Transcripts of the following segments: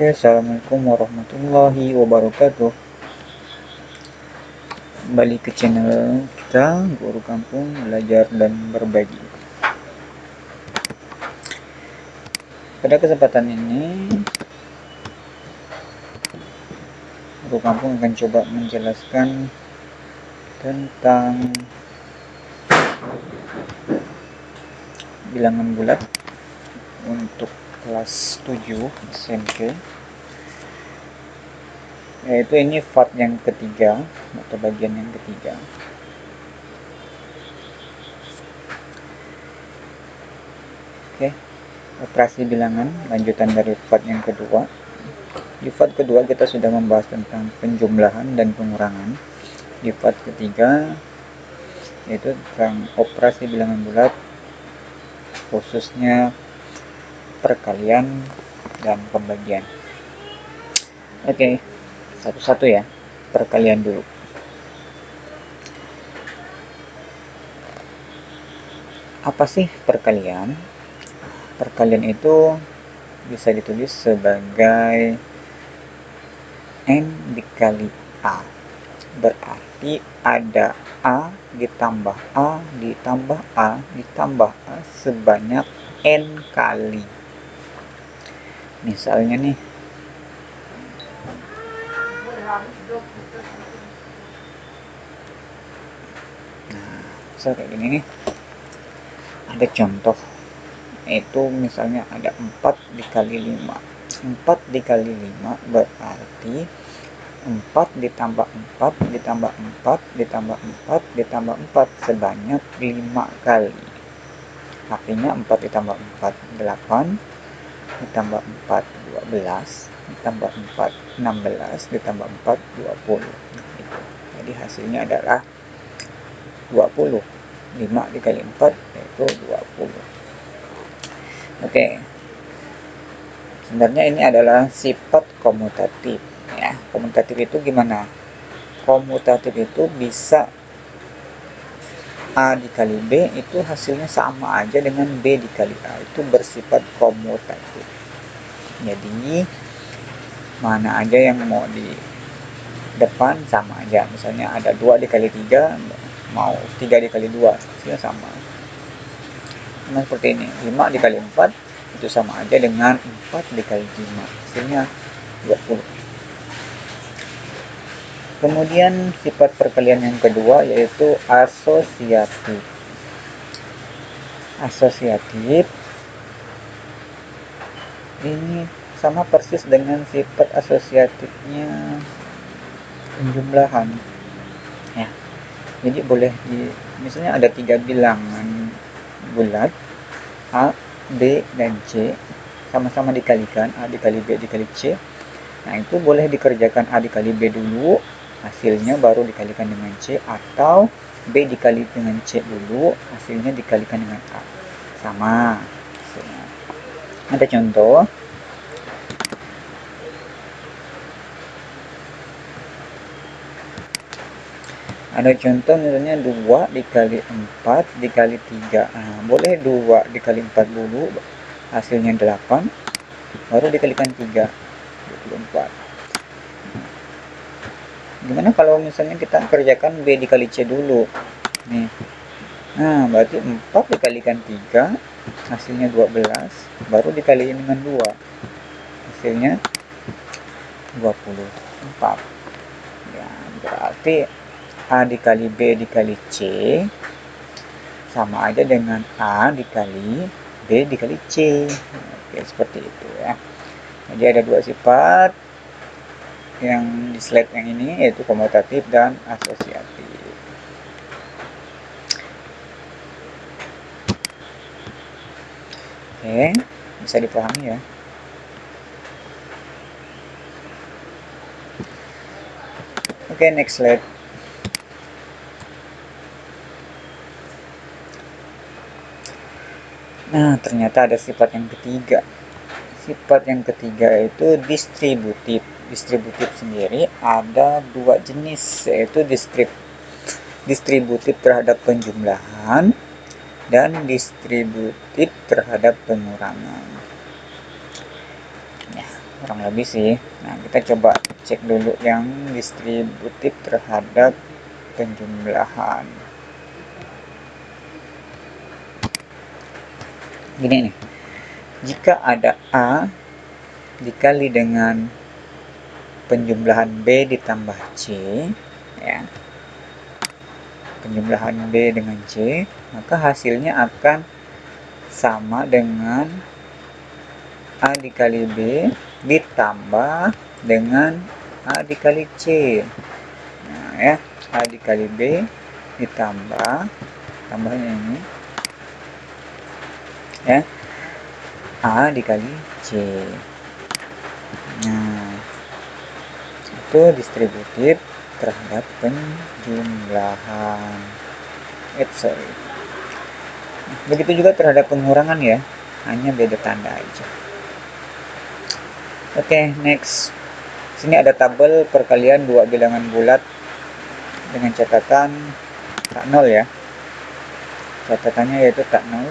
Oke, assalamualaikum warahmatullahi wabarakatuh. Kembali ke channel kita, Guru Kampung Belajar dan Berbagi. Pada kesempatan ini, Guru Kampung akan coba menjelaskan tentang bilangan bulat untuk kelas 7 SMP. Yaitu ini part yang ketiga atau bagian yang ketiga. Oke, operasi bilangan lanjutan dari part yang kedua. Di part kedua kita sudah membahas tentang penjumlahan dan pengurangan. Di part ketiga yaitu tentang operasi bilangan bulat, khususnya perkalian dan pembagian. Oke, satu-satu ya. Perkalian dulu. Apa sih perkalian? Perkalian itu bisa ditulis sebagai N dikali A. Berarti ada A ditambah A ditambah A ditambah A sebanyak N kali. Misalnya nih, misal kayak gini nih, ada contoh, itu misalnya ada 4 dikali 5. 4 dikali 5 berarti 4 ditambah 4 ditambah 4 ditambah 4 ditambah 4 sebanyak 5 kali. Artinya 4 ditambah 4 8, ditambah 4 12, ditambah 4 16, ditambah 4 20. Jadi hasilnya adalah 20. 5 dikali 4 yaitu 20. Oke. Sebenarnya ini adalah sifat komutatif ya. Komutatif itu gimana? Komutatif itu bisa A dikali B itu hasilnya sama aja dengan B dikali A. Itu bersifat komutatif. Jadi mana aja yang mau di depan sama aja. Misalnya ada 2 dikali 3, mau 3 dikali 2 hasilnya sama. Nah, seperti ini, 5 dikali 4 itu sama aja dengan 4 dikali 5, hasilnya 20. Kemudian sifat perkalian yang kedua yaitu asosiatif. Asosiatif ini sama persis dengan sifat asosiatifnya penjumlahan ya. Jadi boleh misalnya ada 3 bilangan bulat A, B, dan C sama-sama dikalikan, A dikali B dikali C. Nah, itu boleh dikerjakan A dikali B dulu, hasilnya baru dikalikan dengan C, atau B dikali dengan C dulu, hasilnya dikalikan dengan A. Sama hasilnya. Ada contoh. Ada contoh misalnya 2 dikali 4 dikali 3. Nah, boleh 2 dikali 4 dulu, hasilnya 8, baru dikalikan 3, 24. Gimana kalau misalnya kita kerjakan B dikali C dulu nih. Nah, berarti 4 dikalikan 3 hasilnya 12, baru dikalikan dengan 2 hasilnya 24 ya. Berarti A dikali B dikali C sama aja dengan A dikali B dikali C. Oke, seperti itu ya. Jadi ada dua sifat yang di slide yang ini, yaitu komutatif dan asosiatif. Oke, bisa dipahami ya. Oke, next slide. Nah, ternyata ada sifat yang ketiga. Sifat yang ketiga itu distributif. Distributif sendiri ada dua jenis, yaitu distributif terhadap penjumlahan dan distributif terhadap pengurangan. Ya, kurang lebih sih. Nah, kita coba cek dulu yang distributif terhadap penjumlahan. Gini nih, jika ada A dikali dengan penjumlahan B ditambah C, ya, penjumlahan B dengan C, maka hasilnya akan sama dengan A dikali B ditambah dengan A dikali C. Nah, ya, A dikali B ditambah, tambahnya ini, ya, A dikali C. Nah, itu distributif terhadap penjumlahan. Sorry. Begitu juga terhadap pengurangan ya, hanya beda tanda aja. Oke, next. Sini ada tabel perkalian dua bilangan bulat dengan catatan tak nol ya. Catatannya yaitu tak nol.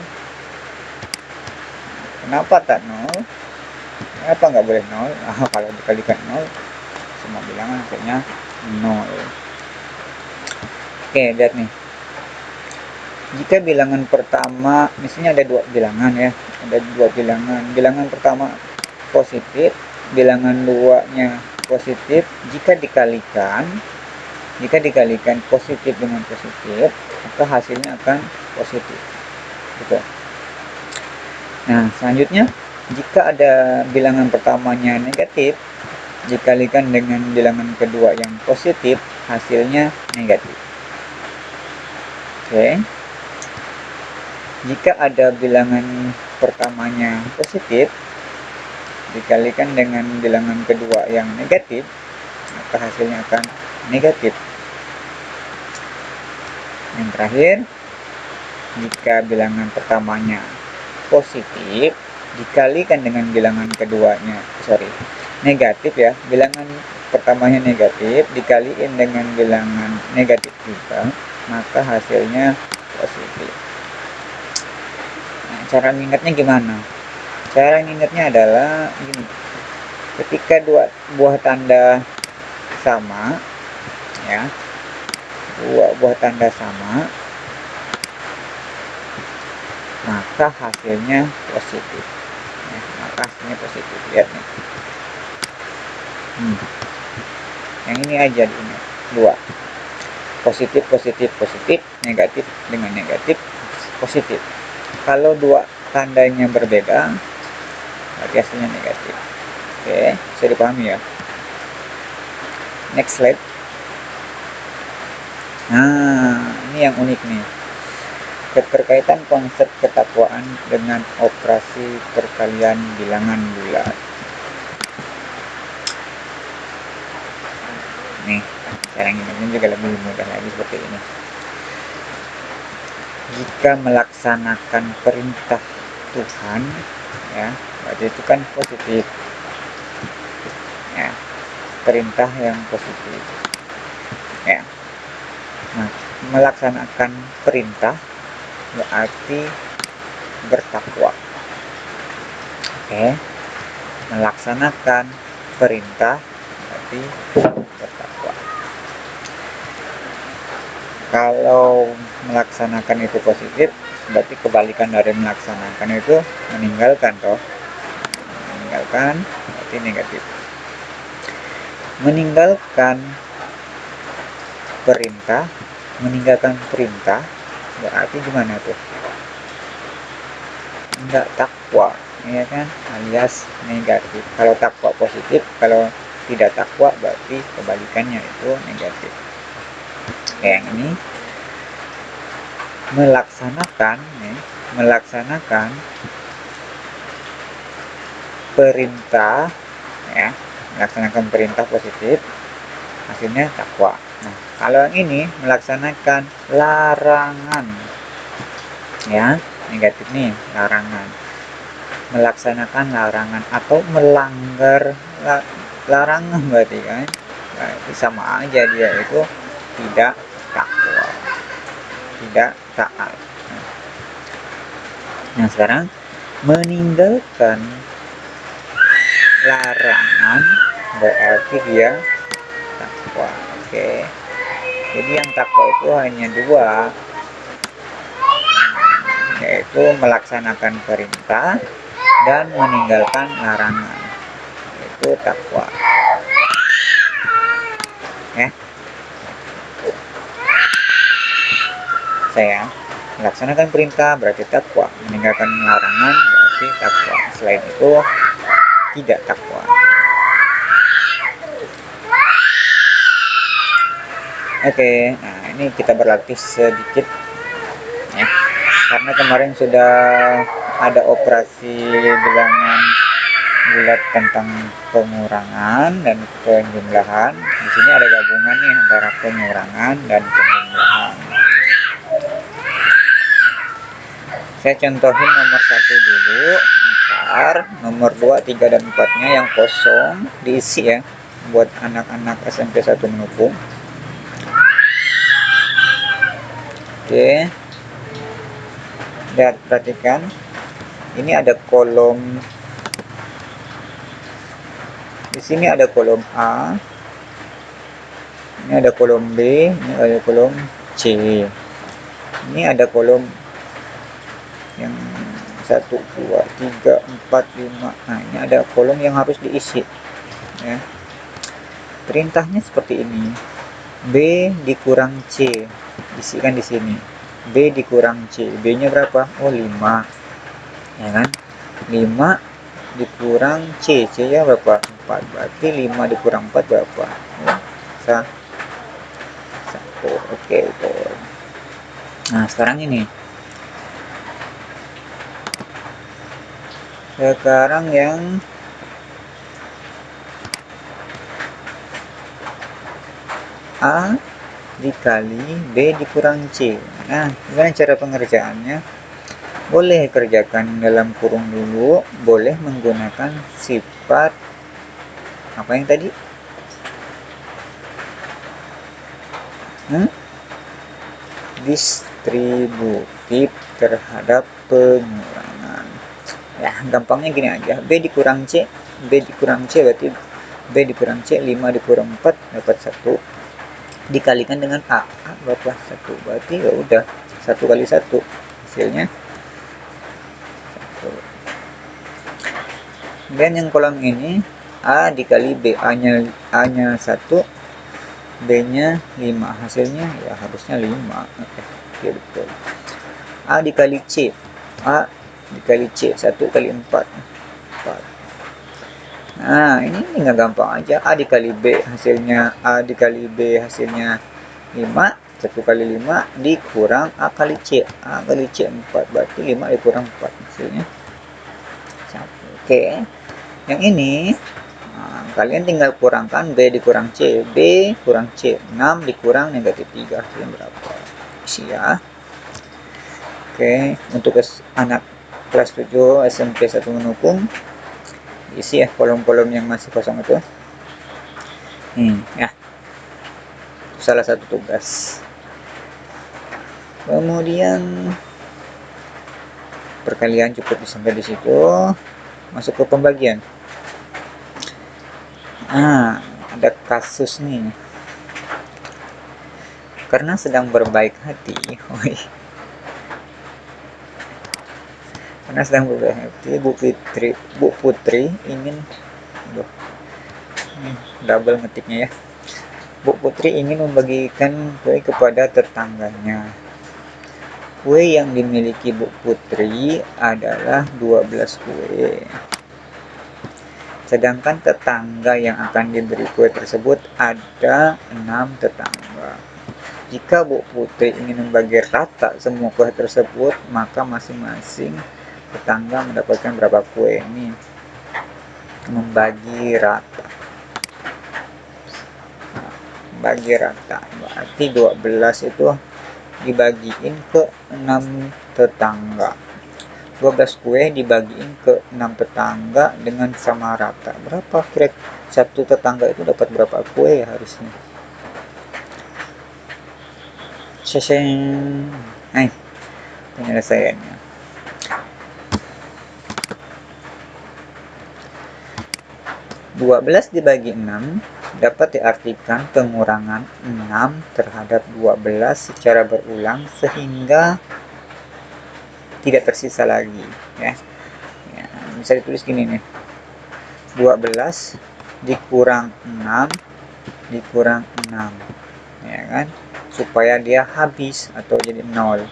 Kenapa tak nol? Kenapa nggak boleh nol? Kalau dikalikan nol, semua bilangan hasilnya nol. Oke, lihat nih. Jika bilangan pertama, misalnya ada dua bilangan ya, ada dua bilangan. Bilangan pertama positif, bilangan duanya positif. Jika dikalikan positif dengan positif, maka hasilnya akan positif. Gitu. Nah, selanjutnya jika ada bilangan pertamanya negatif, dikalikan dengan bilangan kedua yang positif, hasilnya negatif. Oke. Jika ada bilangan pertamanya positif, dikalikan dengan bilangan kedua yang negatif, maka hasilnya akan negatif. Yang terakhir, jika bilangan pertamanya positif, dikalikan dengan bilangan keduanya, negatif ya, bilangan pertamanya negatif, dikalikan dengan bilangan negatif juga, maka hasilnya positif. Nah, cara mengingatnya gimana? Cara mengingatnya adalah gini. Ketika dua buah tanda sama, ya, dua buah tanda sama, maka hasilnya positif. Ya, maka hasilnya positif. Lihat nih. Yang ini aja diingat. Dua. Positif, positif, positif. Negatif dengan negatif, positif. Kalau dua tandanya berbeda, berarti hasilnya negatif. Oke, bisa dipahami ya. Next slide. Nah, ini yang unik nih. Keterkaitan konsep ketakwaan dengan operasi perkalian bilangan bulat. Nih, cara ini juga lebih mudah lagi seperti ini. Jika melaksanakan perintah Tuhan, ya, berarti itu kan positif. Ya, perintah yang positif. Ya. Nah, melaksanakan perintah berarti bertakwa. Oke. Melaksanakan perintah berarti bertakwa. Kalau melaksanakan itu positif, berarti kebalikan dari melaksanakan itu meninggalkan toh. Meninggalkan berarti negatif. Meninggalkan perintah berarti gimana tuh? Enggak takwa, ya kan, alias negatif. Kalau takwa positif, kalau tidak takwa berarti kebalikannya itu negatif. Kayak yang ini melaksanakan perintah, ya, melaksanakan perintah positif, hasilnya takwa. Nah, kalau yang ini melaksanakan larangan, ya, negatif nih, larangan. Melaksanakan larangan atau melanggar larangan berarti kan, berarti sama aja dia itu tidak takwa, tidak taat. Nah, sekarang meninggalkan larangan berarti dia takwa. Oke. Jadi yang takwa itu hanya dua, yaitu melaksanakan perintah dan meninggalkan larangan. Itu takwa. Ya. Saya melaksanakan perintah berarti takwa, meninggalkan larangan berarti takwa. Selain itu tidak takwa. Oke, nah ini kita berlatih sedikit ya. Karena kemarin sudah ada operasi bilangan bulat tentang pengurangan dan penjumlahan. Di sini ada gabungan nih antara pengurangan dan penjumlahan. Saya contohin nomor 1 dulu, ntar nomor 2, 3, dan 4-nya yang kosong diisi ya, buat anak-anak SMP 1 Menukung. Oke, lihat, perhatikan, ini ada kolom, di sini ada kolom A, ini ada kolom B, ini ada kolom C, ini ada kolom yang 1, 2, 3, 4, 5. Nah, ini ada kolom yang harus diisi ya. Perintahnya seperti ini. B dikurang C, isikan di sini. B dikurang C, B nya berapa? Oh, 5 ya kan. 5 dikurang C, C nya berapa? 4, berarti 5 dikurang 4 berapa? Ya, 1. Oke, itu. Nah, sekarang ini, sekarang yang A dikali B dikurang C. Nah, gimana cara pengerjaannya? Boleh kerjakan dalam kurung dulu, boleh menggunakan sifat apa yang tadi? Distributif terhadap pengurangan. Ya, gampangnya gini aja. B dikurang C, B dikurang C berarti B dikurang C, 5 dikurang 4 dapat 1. Dikalikan dengan A, A berapa? 1. Berarti ya udah 1 kali 1 hasilnya 1. Dan yang kolom ini A dikali B, A nya 1, B nya 5, hasilnya ya harusnya 5. Oke, betul. A dikali C, A dikali C, 1 kali 4, 4. Nah, ini nggak gampang aja. A dikali B hasilnya, A dikali B hasilnya 5. 1 kali 5 dikurang A kali C, A kali C 4, berarti 5 dikurang 4 hasilnya 1. Oke, yang ini kalian tinggal kurangkan B dikurang C, B kurang C, 6 dikurang negatif 3, hasilnya berapa? Isi ya. Oke, untuk anak kelas 7 SMP 1 Menukung, isi ya kolom-kolom yang masih kosong itu. Ya, salah satu tugas. Kemudian perkalian cukup sampai di situ. Masuk ke pembagian. Ada kasus nih. Karena sedang berbaik hati, karena sedang berbaik hati, Bu Putri ingin, double ngetiknya ya. Bu Putri ingin membagikan kue kepada tetangganya. Kue yang dimiliki Bu Putri adalah 12 kue. Sedangkan tetangga yang akan diberi kue tersebut ada 6 tetangga. Jika Bu Putri ingin membagi rata semua kue tersebut, maka masing-masing tetangga mendapatkan berapa kue? Ini membagi rata. Bagi rata berarti 12 itu dibagiin ke 6 tetangga. 12 kue dibagiin ke 6 tetangga dengan sama rata. Berapa kira satu tetangga itu dapat berapa kue harusnya? Penyelesaiannya. 12 dibagi 6 dapat diartikan pengurangan 6 terhadap 12 secara berulang sehingga tidak tersisa lagi, ya. Ya, bisa ditulis gini nih. 12 dikurang 6 dikurang 6, ya kan? Supaya dia habis atau jadi 0.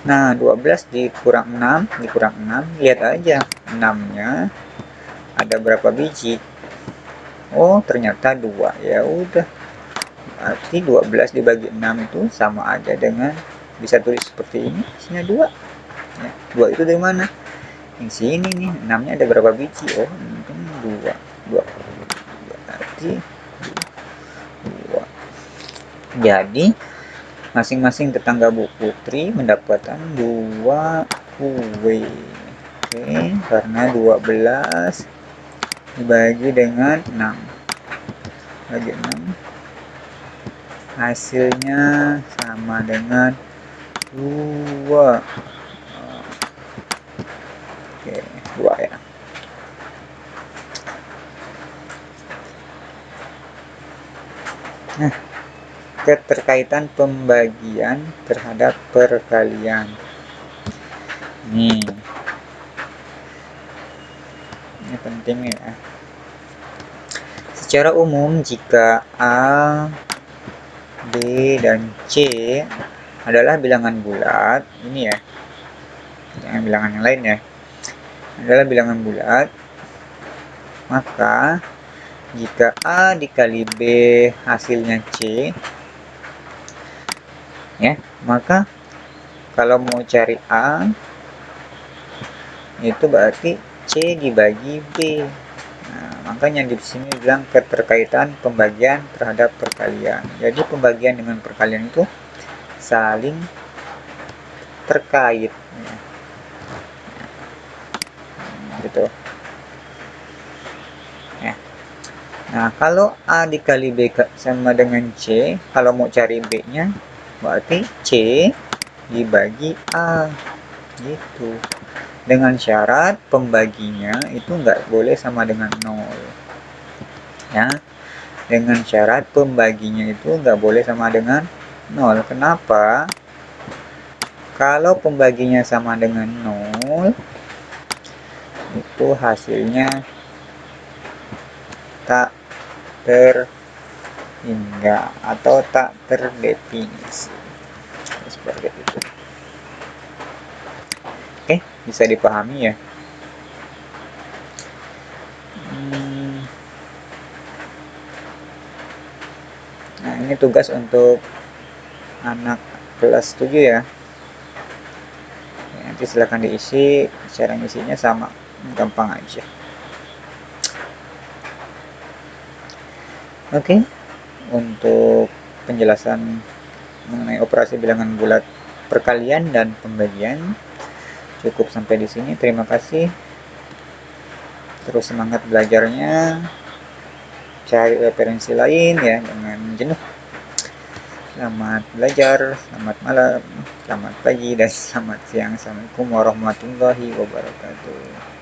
Nah, 12 dikurang 6 dikurang 6, lihat aja 6-nya ada berapa biji. Oh, ternyata 2. Ya udah. Berarti 12 dibagi 6 itu sama aja dengan, bisa tulis seperti ini, isinya 2. Ya, 2 itu dari mana? Yang sini nih, 6-nya ada berapa biji? Oh, mungkin 2. 2. Berarti 2. Jadi, masing-masing tetangga Bu Putri mendapatkan 2 kue. Oke, karena 12 dibagi dengan 6. Bagi 6. Hasilnya sama dengan 2. Oke, 2 ya. Nah, keterkaitan pembagian terhadap perkalian. Ini penting ya. Secara umum jika A, B, dan C adalah bilangan bulat, ini ya, jangan bilangan yang lain ya, adalah bilangan bulat, maka jika A dikali B hasilnya C, ya, maka kalau mau cari A itu berarti C dibagi B. Nah, makanya di sini bilang keterkaitan pembagian terhadap perkalian. Jadi pembagian dengan perkalian itu saling terkait, ya. Gitu. Ya. Nah, kalau A dikali B sama dengan C, kalau mau cari B-nya, berarti C dibagi A. Gitu. Dengan syarat pembaginya itu nggak boleh sama dengan 0. Ya. Dengan syarat pembaginya itu nggak boleh sama dengan 0. Kenapa? Kalau pembaginya sama dengan 0, itu hasilnya tak terhingga atau tak terdefinisi. Seperti itu. Oke, bisa dipahami ya. Nah, ini tugas untuk anak kelas 7 ya. Nanti silahkan diisi, cara ngisinya sama, gampang aja. Oke, untuk penjelasan mengenai operasi bilangan bulat perkalian dan pembagian cukup sampai di sini. Terima kasih. Terus semangat belajarnya. Cari referensi lain ya, jangan jenuh. Selamat belajar, selamat malam, selamat pagi, dan selamat siang. Assalamualaikum warahmatullahi wabarakatuh.